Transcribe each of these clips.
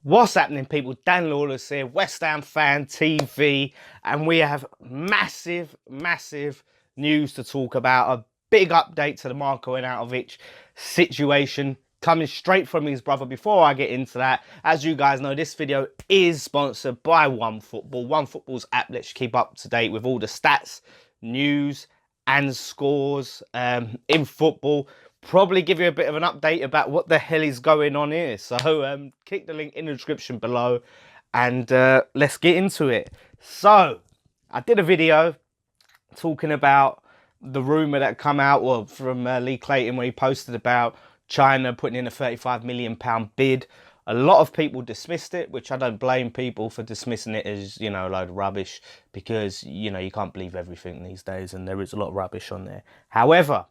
What's happening, people? Dan Lawless here, West Ham Fan TV, and we have massive news to talk about. A big update to the Marko Arnautovic situation coming straight from his brother. Before I get into that, as you guys know, this video is sponsored by OneFootball. OneFootball's app lets you keep up to date with all the stats, news, and scores in football. Probably give you a bit of an update about what the hell is going on here. So click the link in the description below and let's get into it. So I did a video talking about the rumour that come out from Lee Clayton, where he posted about China putting in a £35 million bid. A lot of people dismissed it, which I don't blame people for dismissing it as, you know, a load of rubbish, because, you know, you can't believe everything these days and there is a lot of rubbish on there. However,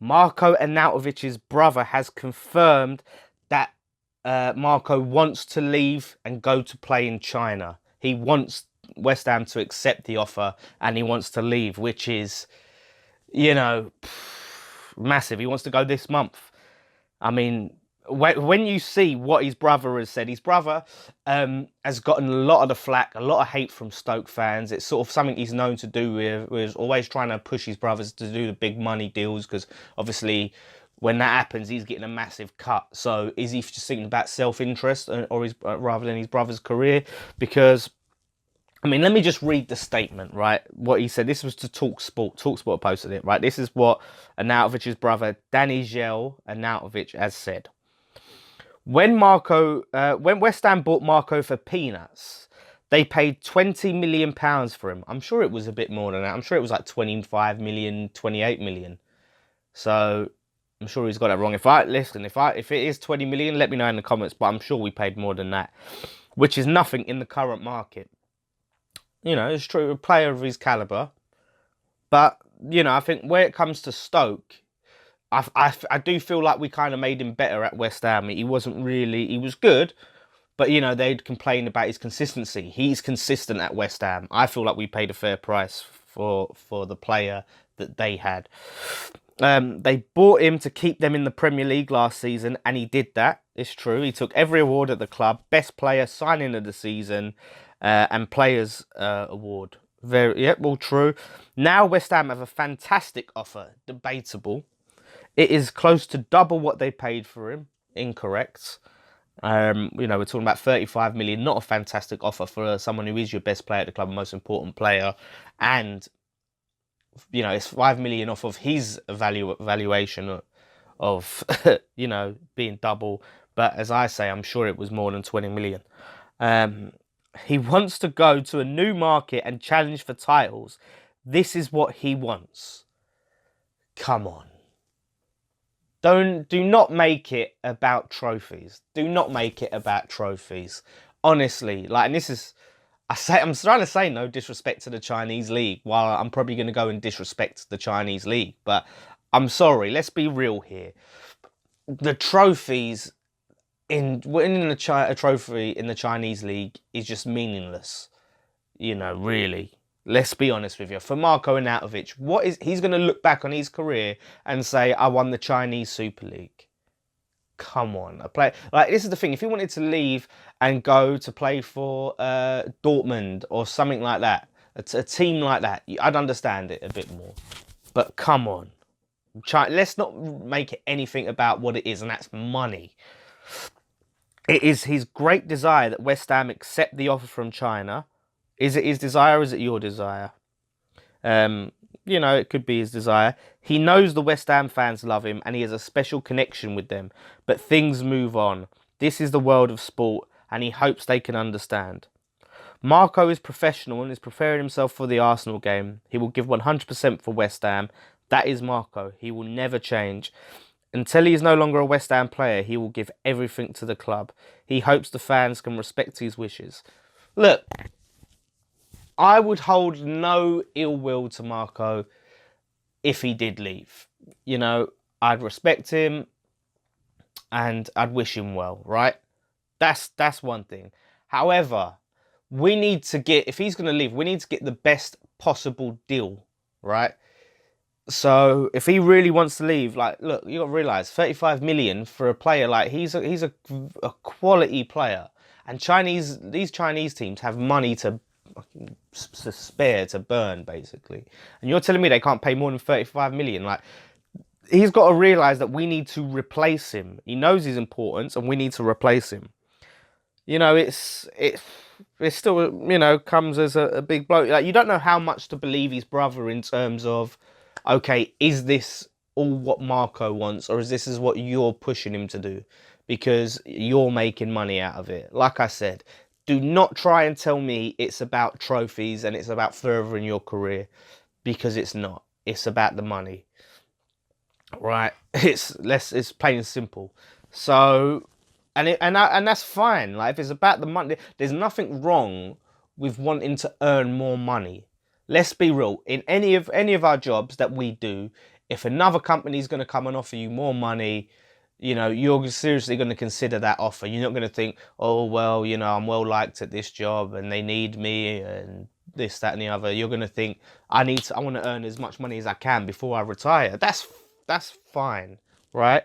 Marko Arnautovic's brother has confirmed that Marko wants to leave and go to play in China. He wants West Ham to accept the offer and he wants to leave, which is, you know, massive. He wants to go this month. I mean, when you see what his brother has said, his brother has gotten a lot of the flack, a lot of hate from Stoke fans. It's sort of something he's known to do with always trying to push his brothers to do the big money deals, because obviously when that happens, he's getting a massive cut. So is he just thinking about self-interest or rather than his brother's career? Because, I mean, let me just read the statement, right? What he said. This was to TalkSport. TalkSport posted it, right? This is what Arnautovic's brother, Daniel Arnautovic, has said. When West Ham bought Marko for peanuts, they paid £20 million for him. I'm sure it was a bit more than that. I'm sure it was like 25 million, 28 million. So I'm sure he's got that wrong. If it is 20 million, let me know in the comments. But I'm sure we paid more than that, which is nothing in the current market. You know, it's true, a player of his caliber. But, you know, I think where it comes to Stoke, I do feel like we kind of made him better at West Ham. He was good, but, you know, they'd complain about his consistency. He's consistent at West Ham. I feel like we paid a fair price for the player that they had. They bought him to keep them in the Premier League last season, and he did that. It's true. He took every award at the club: best player, signing of the season, and players award. All true. Now West Ham have a fantastic offer, debatable. It is close to double what they paid for him. Incorrect. You know, we're talking about 35 million. Not a fantastic offer for someone who is your best player at the club, most important player. And, you know, it's 5 million off of his valuation of, you know, being double. But as I say, I'm sure it was more than 20 million. He wants to go to a new market and challenge for titles. This is what he wants. Come on. Do not make it about trophies. Do not make it about trophies. Honestly, like, and this is, I'm trying to say no disrespect to the Chinese league, while I'm probably going to go and disrespect the Chinese league. But I'm sorry, let's be real here. The trophies winning a trophy in the Chinese league is just meaningless. You know, really. Let's be honest with you. For Marko Arnautovic, he's going to look back on his career and say, I won the Chinese Super League. Come on. This is the thing. If he wanted to leave and go to play for Dortmund or something like that, a team like that, I'd understand it a bit more. But come on. Let's not make it anything about what it is, and that's money. It is his great desire that West Ham accept the offer from China. Is it his desire or is it your desire? You know, it could be his desire. He knows the West Ham fans love him and he has a special connection with them. But things move on. This is the world of sport and he hopes they can understand. Marko is professional and is preparing himself for the Arsenal game. He will give 100% for West Ham. That is Marko. He will never change. Until he is no longer a West Ham player, he will give everything to the club. He hopes the fans can respect his wishes. Look, I would hold no ill will to Marko if he did leave. You know, I'd respect him and I'd wish him well, right? That's one thing. However, we need to get, if he's going to leave, we need to get the best possible deal, right? So if he really wants to leave, like, look, you got to realise 35 million for a player, like, he's a quality player. And these Chinese teams have money to spare, to burn, basically. And you're telling me they can't pay more than 35 million? Like, he's got to realise that we need to replace him. He knows his importance, and we need to replace him. You know, it still, you know, comes as a big blow. Like, you don't know how much to believe his brother in terms of, okay, is this all what Marco wants, or is this what you're pushing him to do because you're making money out of it? Like I said, do not try and tell me it's about trophies and it's about furthering your career, because it's not. It's about the money, right? It's plain and simple. So, and that's fine. Like, if it's about the money, there's nothing wrong with wanting to earn more money. Let's be real. In any of our jobs that we do, if another company is going to come and offer you more money, you know, you're seriously going to consider that offer. You're not going to think, oh, well, you know, I'm well liked at this job and they need me and this, that, and the other. You're going to think, I want to earn as much money as I can before I retire. That's fine, right?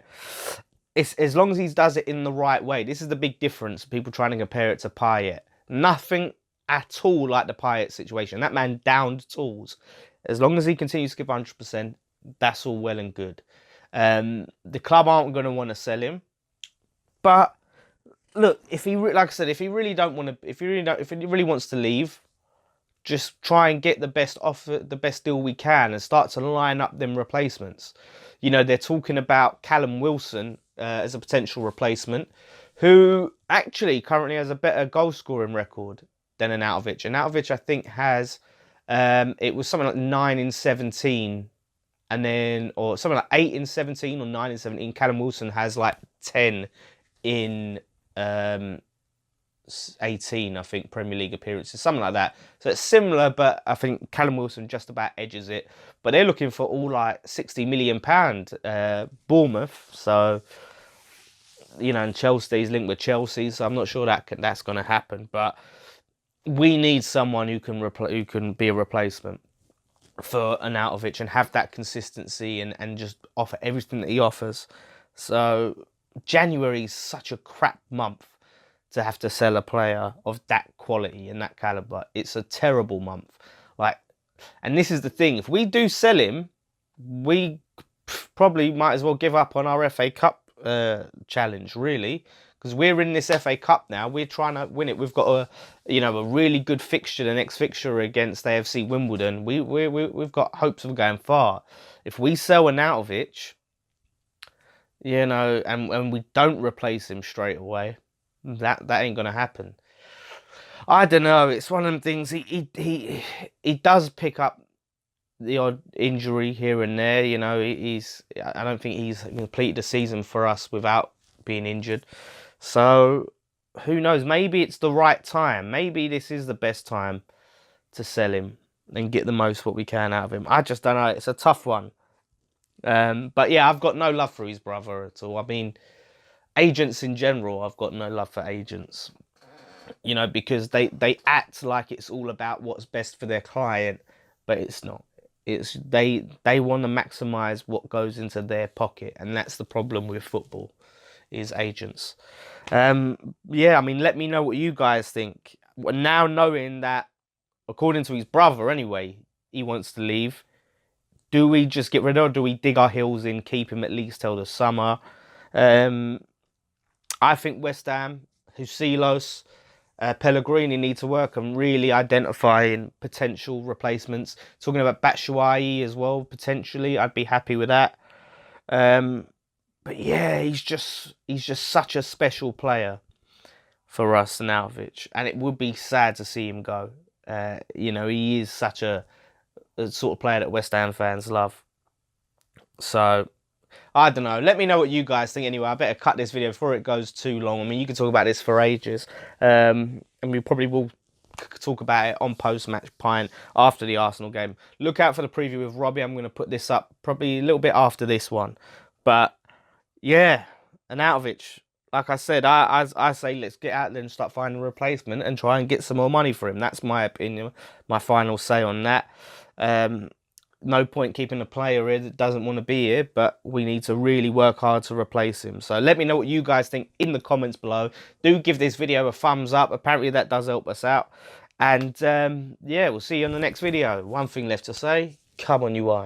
It's as long as he does it in the right way. This is the big difference. People trying to compare it to Payet. Nothing at all like the Payet situation. That man downed tools. As long as he continues to give 100%, that's all well and good. The club aren't going to want to sell him, but look, if he like I said, if he really wants to leave, just try and get the best offer, the best deal we can, and start to line up them replacements. You know, they're talking about Callum Wilson as a potential replacement, who actually currently has a better goal scoring record than Arnautovic. And Arnautovic, I think, has it was something like 9 in 17. And then, or something like 8 in 17 or 9 in 17. Callum Wilson has like 10 in 18, I think, Premier League appearances, something like that. So it's similar, but I think Callum Wilson just about edges it. But they're looking for all like £60 million, Bournemouth. So, you know, and Chelsea's linked with Chelsea, so I'm not sure that's going to happen. But we need someone who can be a replacement for Arnautovic and have that consistency and just offer everything that he offers. So January is such a crap month to have to sell a player of that quality and that caliber. It's a terrible month. Like, and this is the thing, if we do sell him, we probably might as well give up on our FA Cup challenge, really, because we're in this FA Cup now. We're trying to win it. We've got a really good fixture, the next fixture against AFC Wimbledon. We've got hopes of going far. If we sell Arnautovic, you know, and we don't replace him straight away, that ain't gonna happen. I don't know. It's one of them things. He does pick up the odd injury here and there. You know, I don't think he's completed the season for us without being injured. So who knows? Maybe it's the right time. Maybe this is the best time to sell him and get the most what we can out of him. I just don't know. It's a tough one. But yeah, I've got no love for his brother at all. I mean, agents in general, I've got no love for agents. You know, because they act like it's all about what's best for their client, but it's not. It's they want to maximize what goes into their pocket, and that's the problem with football, is agents. Yeah, I mean, let me know what you guys think. Now knowing that, according to his brother anyway, he wants to leave, do we just get rid of him, or do we dig our heels in, keep him at least till the summer? I think West Ham, Husilos, Pellegrini need to work on really identifying potential replacements. Talking about Batshuayi as well, potentially. I'd be happy with that. But yeah, he's just such a special player for us, Arnautovic, and it would be sad to see him go. You know, he is such a sort of player that West Ham fans love. So I don't know. Let me know what you guys think. Anyway, I better cut this video before it goes too long. I mean, you can talk about this for ages, and we probably will talk about it on post-match pint after the Arsenal game. Look out for the preview with Robbie. I'm going to put this up probably a little bit after this one, but yeah, Arnautovic, like I said, I say let's get out there and start finding a replacement and try and get some more money for him. That's my opinion, my final say on that. no point keeping a player here that doesn't want to be here, but we need to really work hard to replace him. So let me know what you guys think in the comments below. Do give this video a thumbs up. Apparently that does help us out. And yeah, we'll see you on the next video. One thing left to say, come on you Irons.